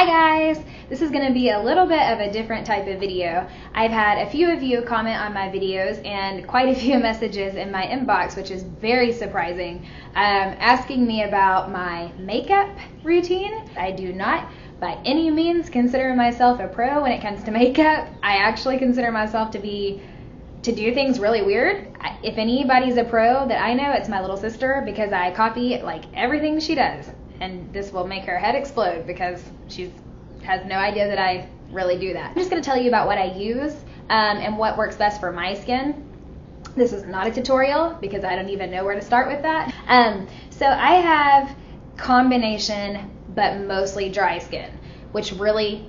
Hi guys! This is going to be a little bit of a different type of video. I've had a few of you comment on my videos and quite a few messages in my inbox, which is very surprising, asking me about my makeup routine. I do not by any means consider myself a pro when it comes to makeup. I actually consider myself to do things really weird. If anybody's a pro that I know, it's my little sister, because I copy like everything she does. And this will make her head explode because she has no idea that I really do that. I'm just going to tell you about what I use and what works best for my skin. This is not a tutorial because I don't even know where to start with that. So I have combination but mostly dry skin, which really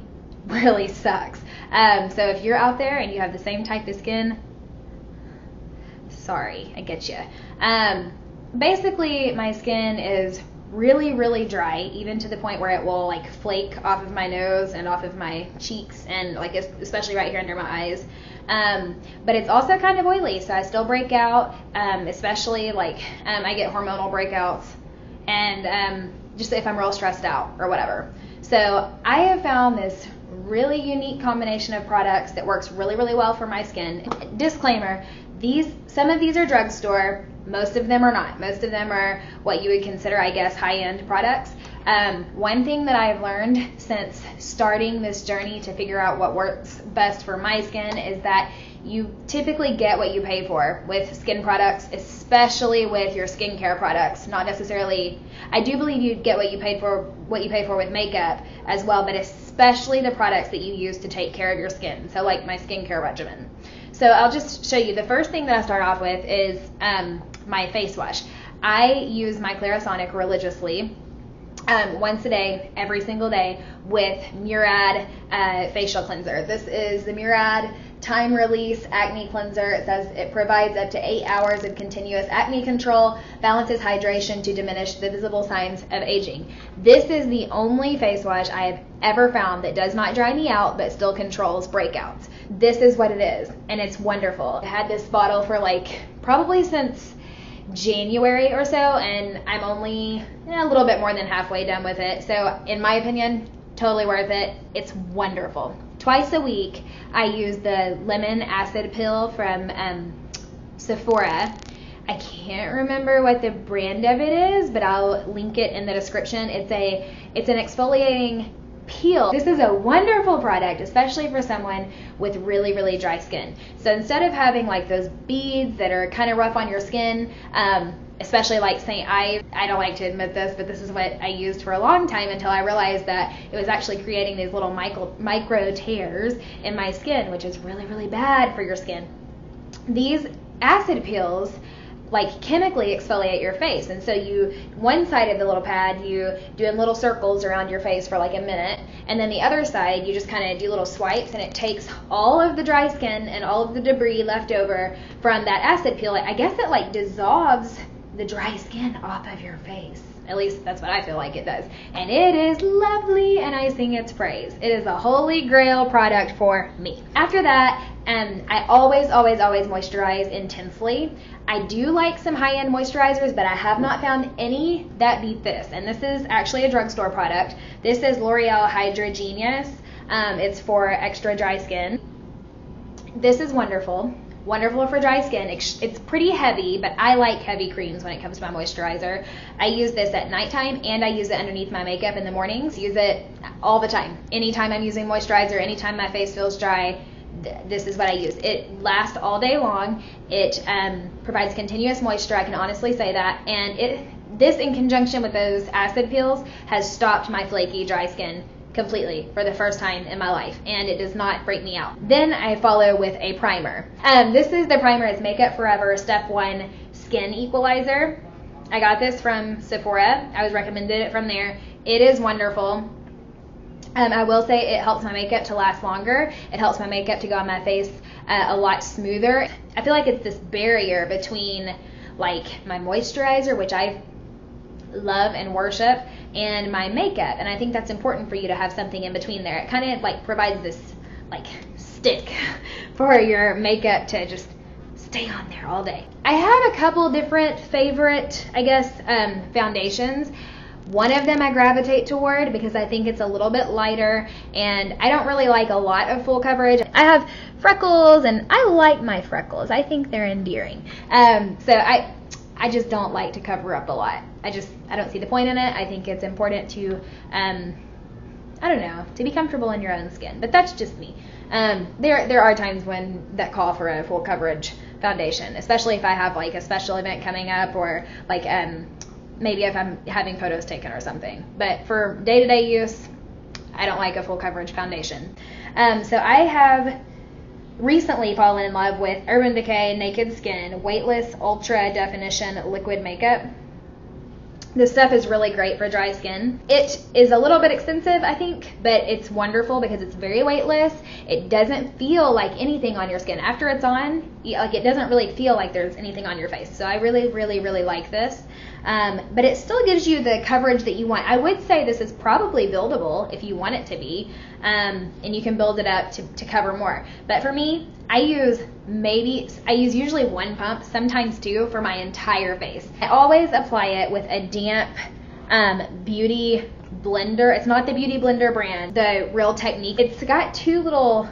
sucks. So if you're out there and you have the same type of skin, sorry, I get you. Basically, my skin is really dry, even to the point where it will like flake off of my nose and off of my cheeks and like especially right here under my eyes. But it's also kind of oily, so I still break out, especially like I get hormonal breakouts and just if I'm real stressed out or whatever. So I have found this really unique combination of products that works really well for my skin. Disclaimer, some of these are drugstore, most of them are not. Most of them are what you would consider, I guess, high-end products. One thing that I've learned since starting this journey to figure out what works best for my skin is that you typically get what you pay for with skin products, especially with your skincare products. Not necessarily, I do believe you get what you pay for with makeup as well, but especially the products that you use to take care of your skin. So like my skincare regimen. So I'll just show you. The first thing that I start off with is my face wash. I use my Clarisonic religiously, once a day, every single day, with Murad facial cleanser. This is the Murad Time Release Acne Cleanser. It says it provides up to 8 hours of continuous acne control, balances hydration to diminish the visible signs of aging. This is the only face wash I have ever found that does not dry me out but still controls breakouts. This is what it is, and it's wonderful. I had this bottle for like probably since January or so, and I'm only a little bit more than halfway done with it. So in my opinion, totally worth it. It's wonderful. Twice a week, I use the lemon acid pill from Sephora. I can't remember what the brand of it is, but I'll link it in the description. It's an exfoliating peel. This is a wonderful product, especially for someone with really dry skin. So instead of having like those beads that are kind of rough on your skin, especially like St. I don't like to admit this, but this is what I used for a long time until I realized that it was actually creating these little micro tears in my skin, which is really bad for your skin. These acid peels like chemically exfoliate your face, and so one side of the little pad you do in little circles around your face for like a minute, and then the other side you just kind of do little swipes, and it takes all of the dry skin and all of the debris left over from that acid peel. I guess it like dissolves the dry skin off of your face. At least that's what I feel like it does. And it is lovely, and I sing its praise. It is a holy grail product for me. After that, I always moisturize intensely. I do like some high-end moisturizers, but I have not found any that beat this. And this is actually a drugstore product. This is L'Oreal Hydra Genius. It's for extra dry skin. This is wonderful. Wonderful for dry skin. It's pretty heavy, but I like heavy creams when it comes to my moisturizer. I use this at nighttime, and I use it underneath my makeup in the mornings. Use it all the time. Anytime I'm using moisturizer, anytime my face feels dry, this is what I use. It lasts all day long. It provides continuous moisture, I can honestly say that, and this in conjunction with those acid peels has stopped my flaky dry skin completely for the first time in my life, and it does not break me out. Then I follow with a primer. This is the primer. It's Makeup Forever Step 1 Skin Equalizer. I got this from Sephora. I was recommended it from there. It is wonderful. I will say it helps my makeup to last longer. It helps my makeup to go on my face a lot smoother. I feel like it's this barrier between like my moisturizer, which I love and worship, and my makeup, and I think that's important for you to have something in between there. It kind of like provides this like stick for your makeup to just stay on there all day. I have a couple different favorite, I guess, foundations. One of them I gravitate toward because I think it's a little bit lighter, and I don't really like a lot of full coverage. I have freckles, and I like my freckles. I think they're endearing. So I just don't like to cover up a lot. I don't see the point in it. I think it's important to, I don't know, to be comfortable in your own skin. But that's just me. There are times when that call for a full coverage foundation, especially if I have like a special event coming up, or like maybe if I'm having photos taken or something. But for day-to-day use, I don't like a full coverage foundation. So I have recently fallen in love with Urban Decay Naked Skin Weightless Ultra Definition Liquid Makeup. This stuff is really great for dry skin. It is a little bit expensive, I think, but it's wonderful because it's very weightless. It doesn't feel like anything on your skin. After it's on, like, it doesn't really feel like there's anything on your face. So I really, really, really like this. But it still gives you the coverage that you want. I would say this is probably buildable if you want it to be, and you can build it up to cover more. But for me, I use usually one pump, sometimes two, for my entire face. I always apply it with a damp beauty blender. It's not the Beauty Blender brand, the Real Technique. It's got two little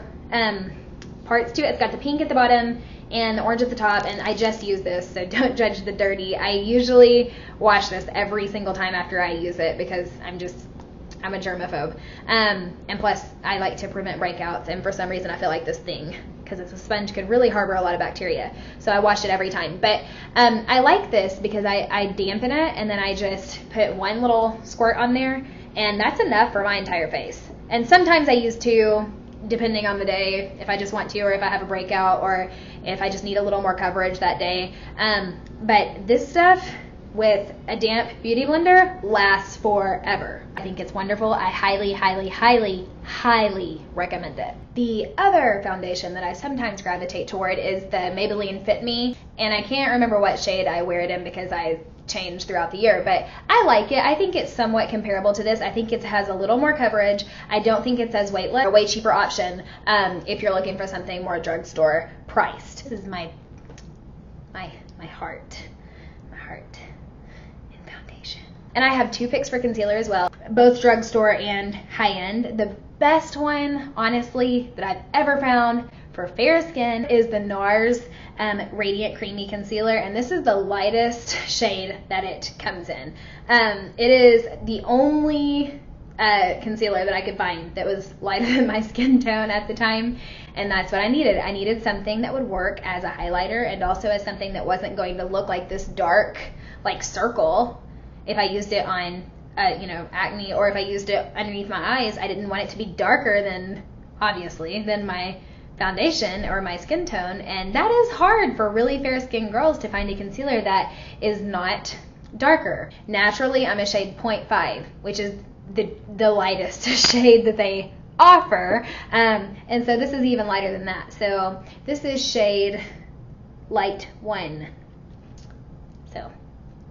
parts to it. It's got the pink at the bottom and the orange at the top, and I just use this, so don't judge the dirty. I usually wash this every single time after I use it because I'm a germaphobe. And plus, I like to prevent breakouts, and for some reason I feel like this thing, because it's a sponge, could really harbor a lot of bacteria. So I wash it every time. But I like this because I dampen it, and then I just put one little squirt on there, and that's enough for my entire face. And sometimes I use two, depending on the day, if I just want to, or if I have a breakout, or if I just need a little more coverage that day. But this stuff with a damp beauty blender lasts forever. I think it's wonderful. I highly, highly, highly, highly recommend it. The other foundation that I sometimes gravitate toward is the Maybelline Fit Me, and I can't remember what shade I wear it in because I change throughout the year, but I like it. I think it's somewhat comparable to this. I think it has a little more coverage. I don't think it's as weightless. A way cheaper option if you're looking for something more drugstore priced. This is my heart in foundation. And I have two picks for concealer as well, both drugstore and high-end. The best one, honestly, that I've ever found for fair skin is the NARS Radiant Creamy Concealer, and this is the lightest shade that it comes in. It is the only concealer that I could find that was lighter than my skin tone at the time, and that's what I needed. I needed something that would work as a highlighter and also as something that wasn't going to look like this dark, like, circle if I used it on acne, or if I used it underneath my eyes. I didn't want it to be darker than, obviously, than my foundation or my skin tone, and that is hard for really fair skinned girls to find a concealer that is not darker. Naturally, I'm a shade 0.5, which is the lightest shade that they offer, and so this is even lighter than that. So this is shade light 1. So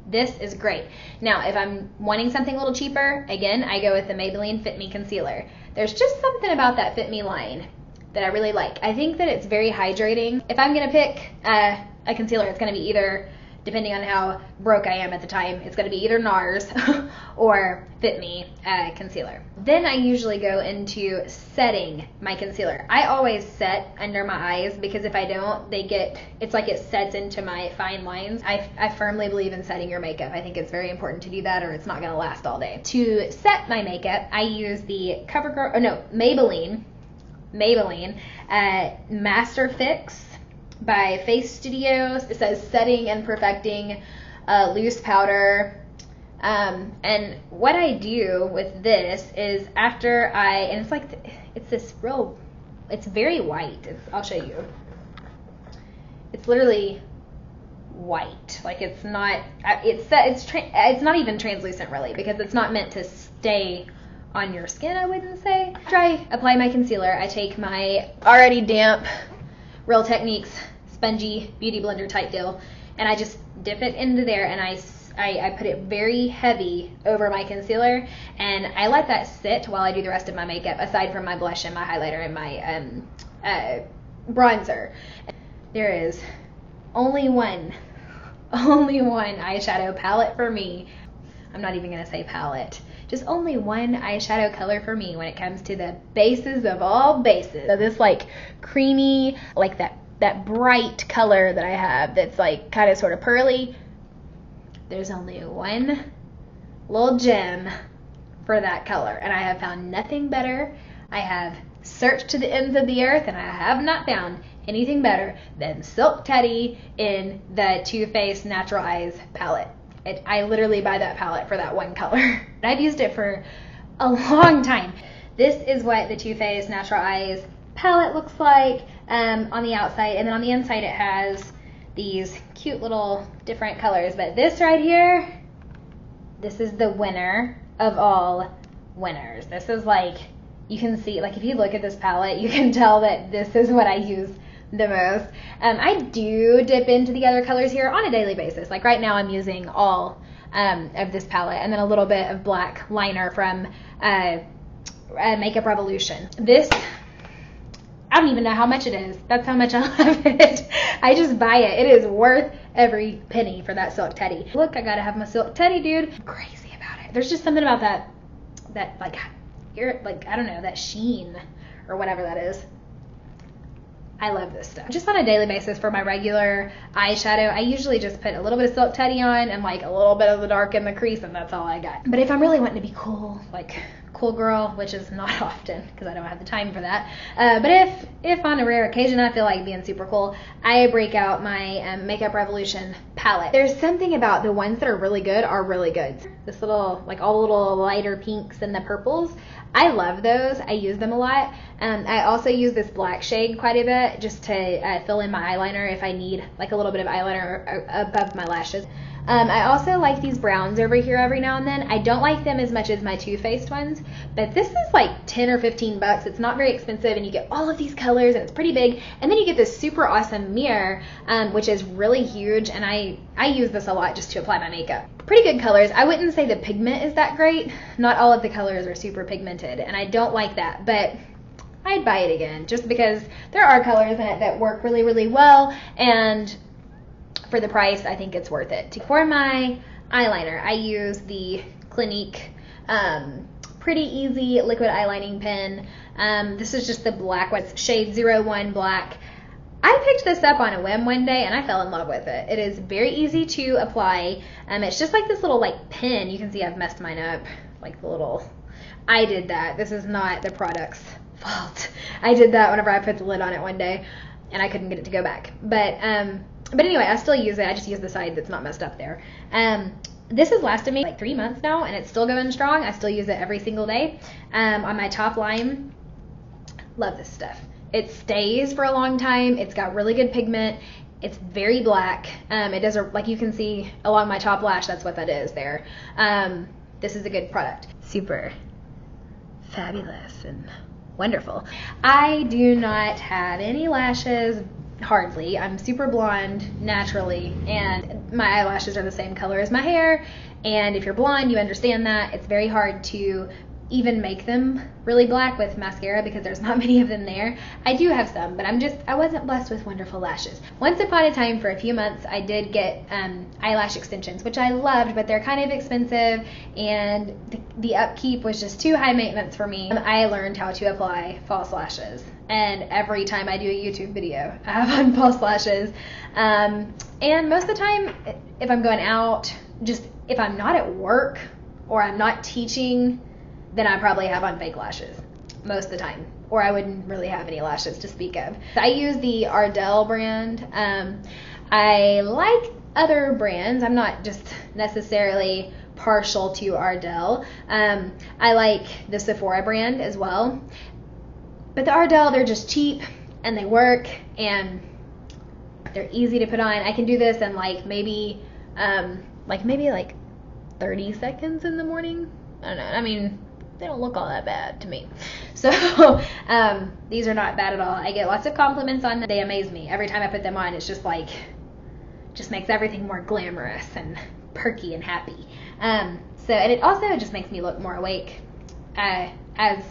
this is great. Now, if I'm wanting something a little cheaper, again, I go with the Maybelline Fit Me Concealer. There's just something about that Fit Me line that I really like. I think that it's very hydrating. If I'm gonna pick a concealer, it's gonna be either, depending on how broke I am at the time, it's gonna be either NARS or Fit Me concealer. Then I usually go into setting my concealer. I always set under my eyes because if I don't, it's like it sets into my fine lines. I firmly believe in setting your makeup. I think it's very important to do that, or it's not gonna last all day. To set my makeup, I use the Maybelline Master Fix by Face Studios. It says setting and perfecting loose powder. And what I do with this is it's very white. I'll show you. It's literally white. Like, it's not not even translucent really, because it's not meant to stay on your skin, I wouldn't say. After I apply my concealer, I take my already damp Real Techniques spongy beauty blender type deal, and I just dip it into there, and I put it very heavy over my concealer, and I let that sit while I do the rest of my makeup, aside from my blush and my highlighter and my bronzer. There is only one eyeshadow palette for me. I'm not even going to say palette. Just only one eyeshadow color for me when it comes to the bases of all bases. So this like creamy, like that bright color that I have that's like kind of sort of pearly. There's only one little gem for that color, and I have found nothing better. I have searched to the ends of the earth, and I have not found anything better than Silk Teddy in the Too Faced Natural Eyes palette. I literally buy that palette for that one color. I've used it for a long time. This is what the Too Faced Natural Eyes palette looks like on the outside, and then on the inside it has these cute little different colors. But this right here, this is the winner of all winners. This is like, you can see, like if you look at this palette, you can tell that this is what I use the most. I do dip into the other colors here on a daily basis. Like right now I'm using all of this palette and then a little bit of black liner from Makeup Revolution. This, I don't even know how much it is. That's how much I love it. I just buy it. It is worth every penny for that Silk Teddy. Look, I gotta have my Silk Teddy, dude. I'm crazy about it. There's just something about that like, I don't know, that sheen or whatever that is. I love this stuff. Just on a daily basis for my regular eyeshadow, I usually just put a little bit of Silk Teddy on and like a little bit of the dark in the crease, and that's all I got. But if I'm really wanting to be cool, like cool girl, which is not often because I don't have the time for that, but if on a rare occasion I feel like being super cool, I break out my Makeup Revolution palette. There's something about the ones that are really good. This little, like all the little lighter pinks and the purples, I love those. I use them a lot. I also use this black shade quite a bit just to fill in my eyeliner if I need like a little bit of eyeliner above my lashes. I also like these browns over here every now and then. I don't like them as much as my Too Faced ones, but this is like 10 or 15 bucks. It's not very expensive, and you get all of these colors, and it's pretty big. And then you get this super awesome mirror, which is really huge, and I use this a lot just to apply my makeup. Pretty good colors. I wouldn't say the pigment is that great. Not all of the colors are super pigmented, and I don't like that, but I'd buy it again just because there are colors in it that work really, really well, and for the price, I think it's worth it. For my eyeliner, I use the Clinique Pretty Easy Liquid Eyelining Pen. This is just the black one. It's shade 01 Black. I picked this up on a whim one day and I fell in love with it. It is very easy to apply. It's just like this little like pen. You can see I've messed mine up. Like the little, I did that. This is not the product's fault. I did that whenever I put the lid on it one day and I couldn't get it to go back. But anyway, I still use it. I just use the side that's not messed up there. This has lasted me like 3 months now, and it's still going strong. I still use it every single day. On my top line, love this stuff. It stays for a long time. It's got really good pigment. It's very black. It does, like you can see along my top lash, that's what that is there. This is a good product. Super fabulous and wonderful. I do not have any lashes. Hardly. I'm super blonde naturally, and my eyelashes are the same color as my hair, and if you're blonde you understand that it's very hard to even make them really black with mascara because there's not many of them there. I do have some, but I wasn't blessed with wonderful lashes. Once upon a time, for a few months, I did get eyelash extensions, which I loved, but they're kind of expensive, and the upkeep was just too high maintenance for me. I learned how to apply false lashes, and every time I do a YouTube video, I have on false lashes. And most of the time, if I'm going out, just if I'm not at work or I'm not teaching, then I probably have on fake lashes most of the time, or I wouldn't really have any lashes to speak of. I use the Ardell brand. I like other brands. I'm not just necessarily partial to Ardell. I like the Sephora brand as well. But the Ardell, they're just cheap and they work and they're easy to put on. I can do this in maybe 30 seconds in the morning. I don't know. I mean, they don't look all that bad to me. So these are not bad at all. I get lots of compliments on them. They amaze me. Every time I put them on, it's just makes everything more glamorous and perky and happy. And it also just makes me look more awake. As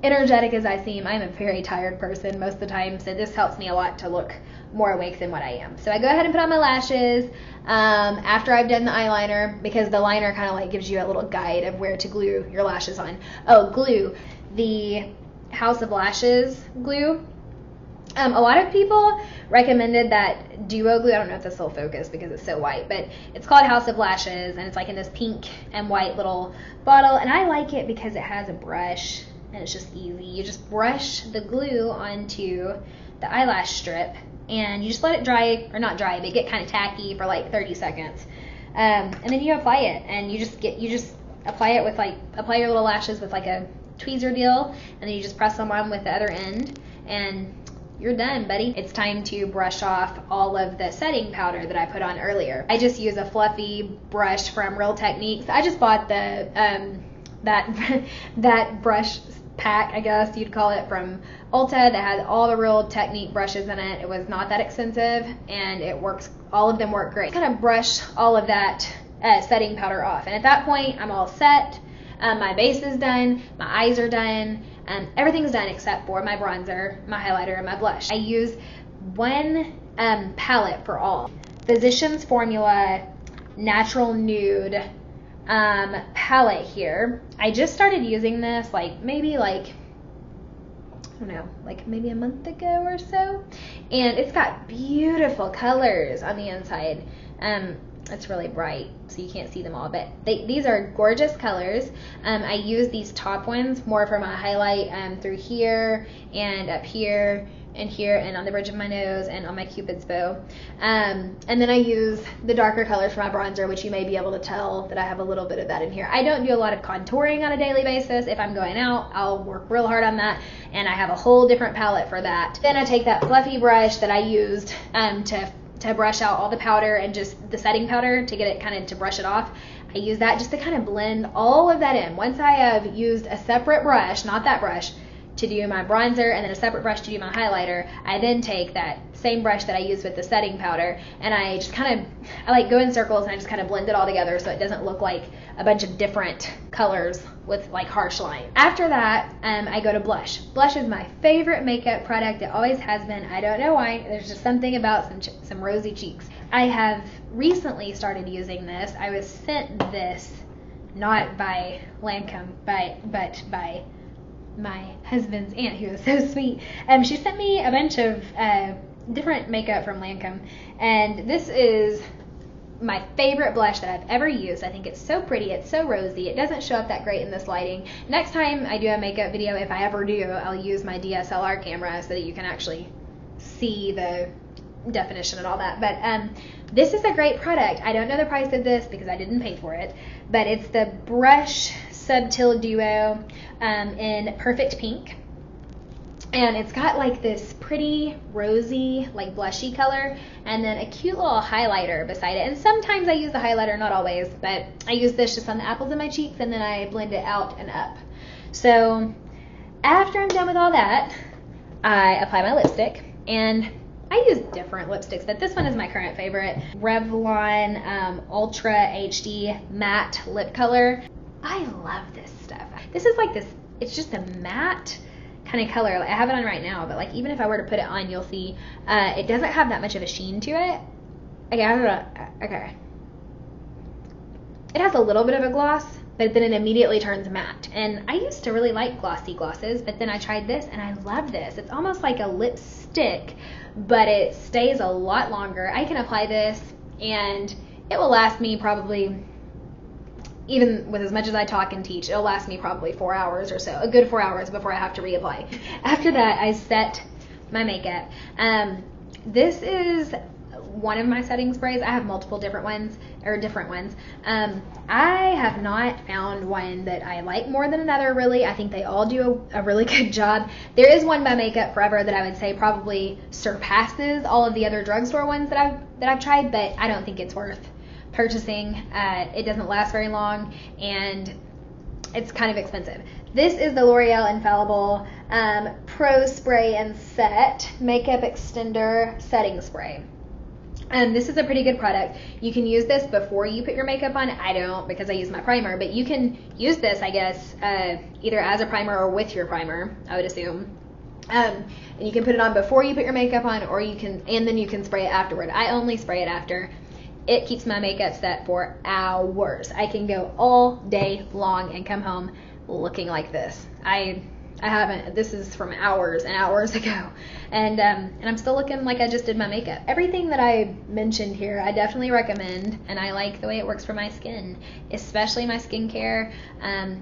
energetic as I seem, I'm a very tired person most of the time, so this helps me a lot to look more awake than what I am. So I go ahead and put on my lashes after I've done the eyeliner, because the liner kind of like gives you a little guide of where to glue your lashes on. Oh, glue. The House of Lashes glue. A lot of people recommended that duo glue. I don't know if this will focus because it's so white, but it's called House of Lashes, and it's like in this pink and white little bottle, and I like it because it has a brush and it's just easy. You just brush the glue onto the eyelash strip and you just let it dry, or not dry, but get kind of tacky for like 30 seconds. And then you apply it, and you just apply it with apply your little lashes with like a tweezer deal, and then you just press them on with the other end, and you're done, buddy. It's time to brush off all of the setting powder that I put on earlier. I just use a fluffy brush from Real Techniques. I just bought the that brush pack, I guess you'd call it, from Ulta that had all the Real Technique brushes in it. It was not that expensive, and it works. All of them work great. Kind of brush all of that setting powder off, and at that point, I'm all set. My base is done. My eyes are done. Everything's done except for my bronzer, my highlighter, and my blush. I use one palette for all. Physicians Formula Natural Nude palette here. I just started using this maybe I don't know, maybe a month ago or so, and it's got beautiful colors on the inside. It's really bright, so you can't see them all, but these are gorgeous colors. I use these top ones more for my highlight through here and up here and here and on the bridge of my nose and on my Cupid's bow. And then I use the darker colors for my bronzer, which you may be able to tell that I have a little bit of that in here. I don't do a lot of contouring on a daily basis. If I'm going out, I'll work real hard on that, and I have a whole different palette for that. Then I take that fluffy brush that I used to brush out all the powder and just the setting powder to get it kind of to brush it off. I use that just to kind of blend all of that in. Once I have used a separate brush, not that brush, to do my bronzer, and then a separate brush to do my highlighter, I then take that same brush that I used with the setting powder, and I just kind of, go in circles, and I just kind of blend it all together so it doesn't look like a bunch of different colors with harsh lines. After that, I go to blush. Blush is my favorite makeup product. It always has been. I don't know why. There's just something about some rosy cheeks. I have recently started using this. I was sent this not by Lancome, but by my husband's aunt, who was so sweet. She sent me a bunch of different makeup from Lancome, and this is my favorite blush that I've ever used. I think it's so pretty. It's so rosy. It doesn't show up that great in this lighting. Next time I do a makeup video, if I ever do, I'll use my DSLR camera so that you can actually see the definition and all that. But this is a great product. I don't know the price of this because I didn't pay for it, but it's the Brush Subtil Duo in Perfect Pink, and it's got this pretty rosy blushy color, and then a cute little highlighter beside it. And sometimes I use the highlighter, not always, but I use this just on the apples of my cheeks, and then I blend it out and up. So after I'm done with all that, I apply my lipstick, and I use different lipsticks, but this one is my current favorite. Revlon Ultra HD Matte Lip Color. I love this stuff. This is it's just a matte kind of color. I have it on right now, but even if I were to put it on, you'll see it doesn't have that much of a sheen to it. Okay, I don't know. Okay. It has a little bit of a gloss, but then it immediately turns matte. And I used to really like glossy glosses, but then I tried this and I love this. It's almost like a lipstick, but it stays a lot longer. I can apply this and it will last me probably, even with as much as I talk and teach, it'll last me probably 4 hours or so, a good 4 hours before I have to reapply. After that, I set my makeup. This is one of my setting sprays. I have multiple different ones. I have not found one that I like more than another, really. I think they all do a really good job. There is one by Makeup Forever that I would say probably surpasses all of the other drugstore ones that I've tried, but I don't think it's worth purchasing. It doesn't last very long, and it's kind of expensive. This is the L'Oreal Infallible Pro Spray and Set Makeup Extender Setting Spray. This is a pretty good product. You can use this before you put your makeup on. I don't, because I use my primer, but you can use this, I guess, either as a primer or with your primer, I would assume. And you can put it on before you put your makeup on, or you can, and then you can spray it afterward. I only spray it after. It keeps my makeup set for hours. I can go all day long and come home looking like this. I haven't, this is from hours and hours ago, and I'm still looking like I just did my makeup. Everything that I mentioned here, I definitely recommend, and I like the way it works for my skin, especially my skincare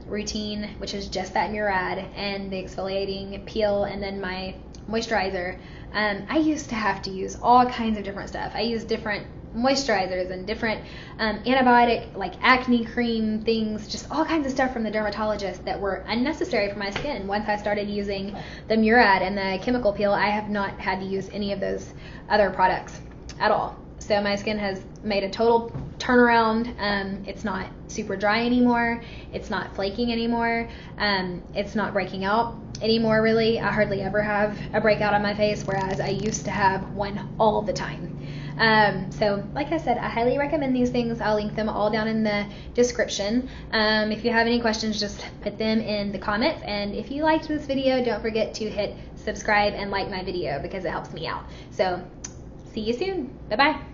routine, which is just that Murad and the exfoliating peel, and then my moisturizer. I used to have to use all kinds of different stuff. I use different moisturizers and different antibiotic, like acne cream things, just all kinds of stuff from the dermatologist that were unnecessary for my skin. Once I started using the Murad and the chemical peel, I have not had to use any of those other products at all. So my skin has made a total turnaround. It's not super dry anymore. It's not flaking anymore. It's not breaking out anymore, really. I hardly ever have a breakout on my face, whereas I used to have one all the time. So like I said, I highly recommend these things. I'll link them all down in the description. If you have any questions, just put them in the comments. And if you liked this video, don't forget to hit subscribe and like my video because it helps me out. So see you soon. Bye-bye.